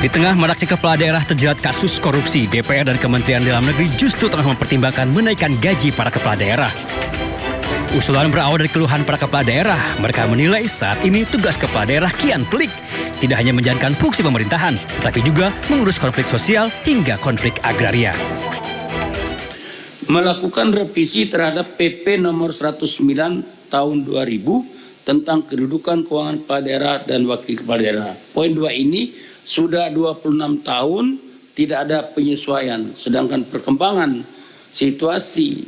Di tengah maraknya kepala daerah terjerat kasus korupsi, DPR dan Kementerian Dalam Negeri justru tengah mempertimbangkan menaikkan gaji para kepala daerah. Usulan berawal dari keluhan para kepala daerah. Mereka menilai saat ini tugas kepala daerah kian pelik. Tidak hanya menjalankan fungsi pemerintahan, tetapi juga mengurus konflik sosial hingga konflik agraria. Melakukan revisi terhadap PP nomor 109 tahun 2000 tentang kedudukan keuangan kepala daerah dan wakil kepala daerah. Poin 2 ini sudah 26 tahun tidak ada penyesuaian, sedangkan perkembangan situasi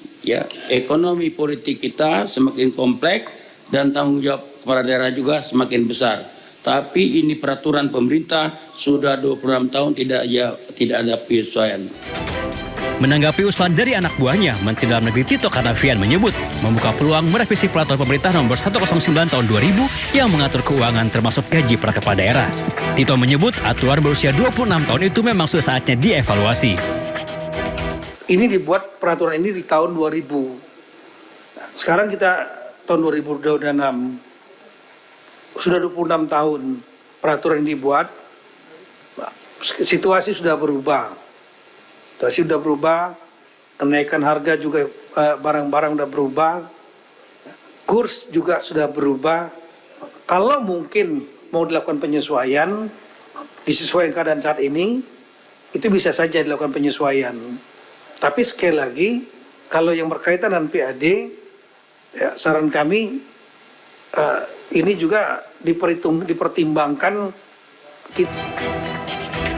ekonomi politik kita semakin kompleks dan tanggung jawab kepala daerah juga semakin besar. Tapi ini peraturan pemerintah sudah 26 tahun tidak ada penyesuaian. Menanggapi usulan dari anak buahnya, Menteri Dalam Negeri Tito Karnavian menyebut membuka peluang merevisi peraturan pemerintah nomor 109 tahun 2000 yang mengatur keuangan termasuk gaji para kepala daerah. Tito menyebut aturan berusia 26 tahun itu memang sudah saatnya dievaluasi. Ini dibuat peraturan ini di tahun 2000. Sekarang kita tahun 2026. Sudah 26 tahun peraturan ini dibuat. Situasi sudah berubah. Kenaikan harga juga barang-barang sudah berubah. Kurs juga sudah berubah. Kalau mungkin mau dilakukan penyesuaian, disesuaikan keadaan saat ini, itu bisa saja dilakukan penyesuaian. Tapi sekali lagi, kalau yang berkaitan dengan PAD, saran kami ini juga dipertimbangkan.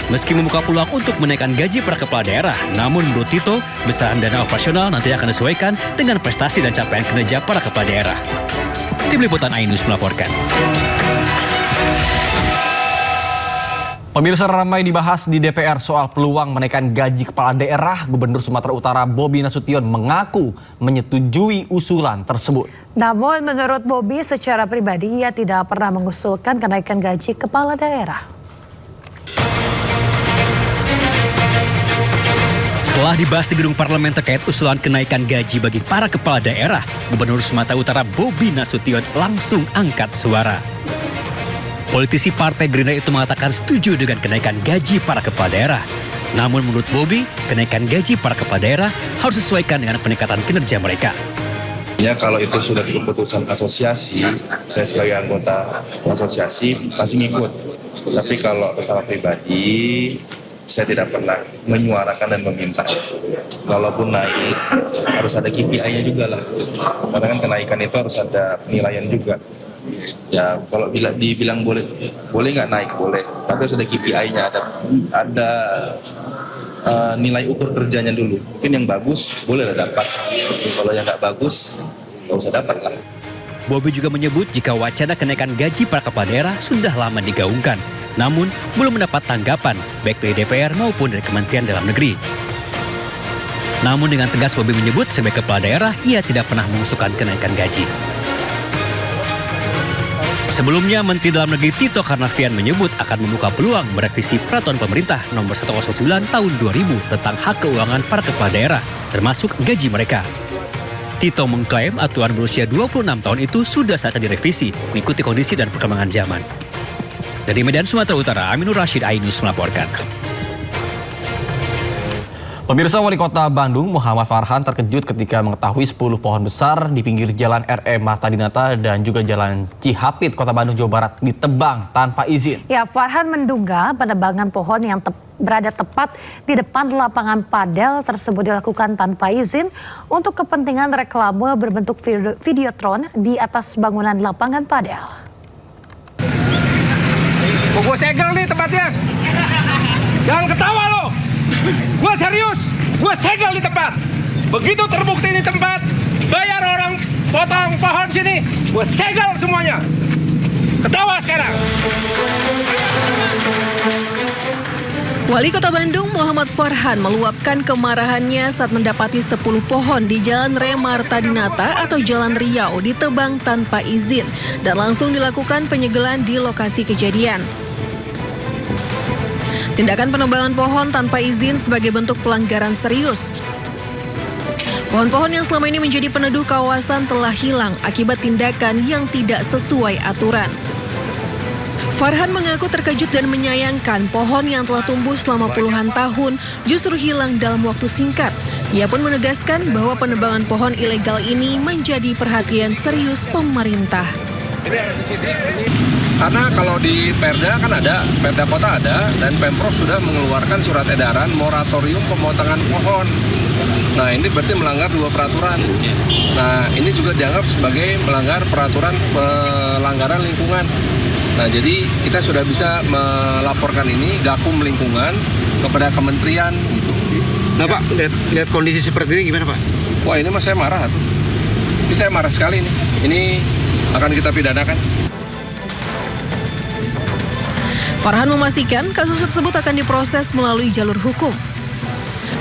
Meski membuka peluang untuk menaikkan gaji para kepala daerah, namun menurut Tito, besaran dana operasional nanti akan disesuaikan dengan prestasi dan capaian kinerja para kepala daerah. Tim Liputan Ainus melaporkan. Pemirsa, ramai dibahas di DPR soal peluang menaikkan gaji kepala daerah. Gubernur Sumatera Utara Bobi Nasution mengaku menyetujui usulan tersebut. Namun menurut Bobi secara pribadi ia tidak pernah mengusulkan kenaikan gaji kepala daerah. Setelah dibahas di gedung parlemen terkait usulan kenaikan gaji bagi para kepala daerah, Gubernur Sumatera Utara Bobi Nasution langsung angkat suara. Politisi Partai Gerindra itu mengatakan setuju dengan kenaikan gaji para kepala daerah. Namun menurut Bobi, kenaikan gaji para kepala daerah harus disesuaikan dengan peningkatan kinerja mereka. Ya, kalau itu sudah keputusan asosiasi, saya sebagai anggota asosiasi pasti ngikut. Tapi kalau bersama pribadi, saya tidak pernah menyuarakan dan meminta. Kalaupun naik, harus ada KPI-nya juga lah. Karena kan kenaikan itu harus ada penilaian juga. Ya, kalau dibilang boleh nggak naik, boleh. Tapi harus ada KPI-nya, ada nilai ukur kerjanya dulu. Mungkin yang bagus, boleh lah dapat. Kalau yang nggak bagus, nggak usah dapat lah. Bobi juga menyebut jika wacana kenaikan gaji para kepala daerah sudah lama digaungkan. Namun, belum mendapat tanggapan, baik dari DPR maupun dari Kementerian Dalam Negeri. Namun dengan tegas Bobi menyebut sebagai kepala daerah, ia tidak pernah mengusulkan kenaikan gaji. Sebelumnya, Menteri Dalam Negeri Tito Karnavian menyebut akan membuka peluang merevisi peraturan pemerintah nomor 109 tahun 2000 tentang hak keuangan para kepala daerah, termasuk gaji mereka. Tito mengklaim aturan berusia 26 tahun itu sudah saatnya direvisi, mengikuti kondisi dan perkembangan zaman. Dari Medan, Sumatera Utara, Aminur Rashid Ainus melaporkan. Pemirsa, Wali Kota Bandung Muhammad Farhan terkejut ketika mengetahui 10 pohon besar di pinggir Jalan R.E. Marta Dinata dan juga Jalan Cihapit, Kota Bandung, Jawa Barat ditebang tanpa izin. Ya, Farhan menduga penebangan pohon yang berada tepat di depan lapangan padel tersebut dilakukan tanpa izin untuk kepentingan reklame berbentuk videotron di atas bangunan lapangan padel. Gue segel nih tempatnya. Jangan ketawa lo. Gue serius. Gue segel di tempat. Begitu terbukti di tempat, bayar orang potong pohon sini. Gue segel semuanya. Ketawa sekarang. Wali Kota Bandung Muhammad Farhan meluapkan kemarahannya saat mendapati 10 pohon di Jalan R.E. Marta Dinata atau Jalan Riau ditebang tanpa izin dan langsung dilakukan penyegelan di lokasi kejadian. Tindakan penebangan pohon tanpa izin sebagai bentuk pelanggaran serius. Pohon-pohon yang selama ini menjadi peneduh kawasan telah hilang akibat tindakan yang tidak sesuai aturan. Farhan mengaku terkejut dan menyayangkan pohon yang telah tumbuh selama puluhan tahun justru hilang dalam waktu singkat. Ia pun menegaskan bahwa penebangan pohon ilegal ini menjadi perhatian serius pemerintah. Karena kalau di Perda kan ada, Perda Kota ada, dan Pemprov sudah mengeluarkan surat edaran moratorium pemotongan pohon. Nah ini berarti melanggar 2 peraturan. Nah ini juga dianggap sebagai melanggar peraturan pelanggaran lingkungan. Nah jadi kita sudah bisa melaporkan ini Gakum Lingkungan kepada kementerian gitu. Nah Pak, lihat kondisi seperti ini gimana Pak? Wah ini mas saya marah tuh. Ini saya marah sekali nih. Ini akan kita pidanakan. Farhan memastikan kasus tersebut akan diproses melalui jalur hukum.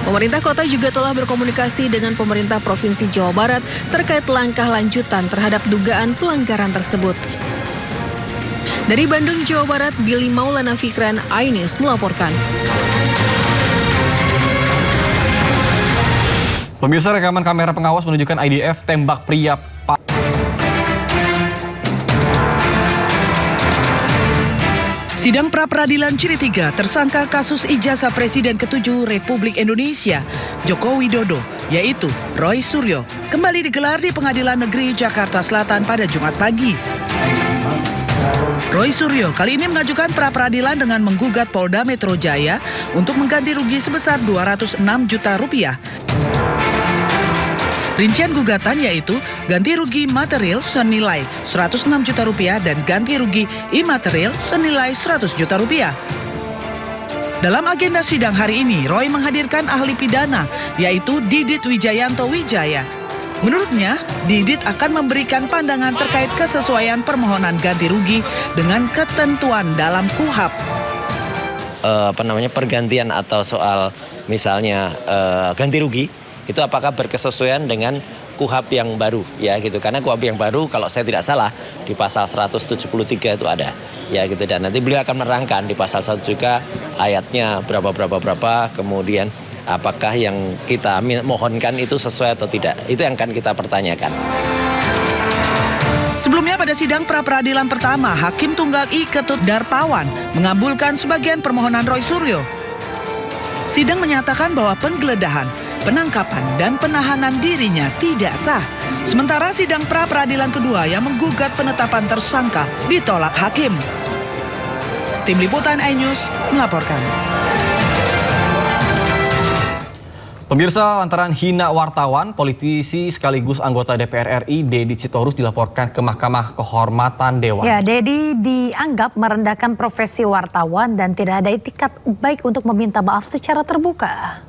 Pemerintah kota juga telah berkomunikasi dengan pemerintah Provinsi Jawa Barat terkait langkah lanjutan terhadap dugaan pelanggaran tersebut. Dari Bandung, Jawa Barat, Billy Maulana Fikran, iNews melaporkan. Pemirsa, rekaman kamera pengawas menunjukkan IDF tembak pria. Sidang pra-peradilan Ciri 3 tersangka kasus ijazah Presiden ke-7 Republik Indonesia, Joko Widodo, yaitu Roy Suryo, kembali digelar di Pengadilan Negeri Jakarta Selatan pada Jumat pagi. Roy Suryo kali ini mengajukan pra-peradilan dengan menggugat Polda Metro Jaya untuk mengganti rugi sebesar 206 juta rupiah. Rincian gugatan yaitu ganti rugi material senilai 106 juta rupiah dan ganti rugi imaterial senilai 100 juta rupiah. Dalam agenda sidang hari ini, Roy menghadirkan ahli pidana yaitu Didit Wijayanto Wijaya. Menurutnya, Didit akan memberikan pandangan terkait kesesuaian permohonan ganti rugi dengan ketentuan dalam KUHAP. Pergantian atau soal misalnya ganti rugi itu apakah berkesesuaian dengan KUHAP yang baru ya gitu, karena KUHAP yang baru kalau saya tidak salah di pasal 173 itu ada ya gitu, dan nanti beliau akan menerangkan di pasal 1 juga ayatnya berapa kemudian apakah yang kita mohonkan itu sesuai atau tidak, itu yang akan kita pertanyakan. Sebelumnya pada sidang pra-peradilan pertama, Hakim Tunggal I Ketut Darpawan mengabulkan sebagian permohonan Roy Suryo. Sidang menyatakan bahwa penggeledahan, penangkapan, dan penahanan dirinya tidak sah. Sementara sidang pra-peradilan kedua yang menggugat penetapan tersangka ditolak hakim. Tim Liputan iNews melaporkan. Pemirsa, lantaran hina wartawan, politisi sekaligus anggota DPR RI Dedi Sitorus dilaporkan ke Mahkamah Kehormatan Dewan. Ya, Dedi dianggap merendahkan profesi wartawan dan tidak ada etikat baik untuk meminta maaf secara terbuka.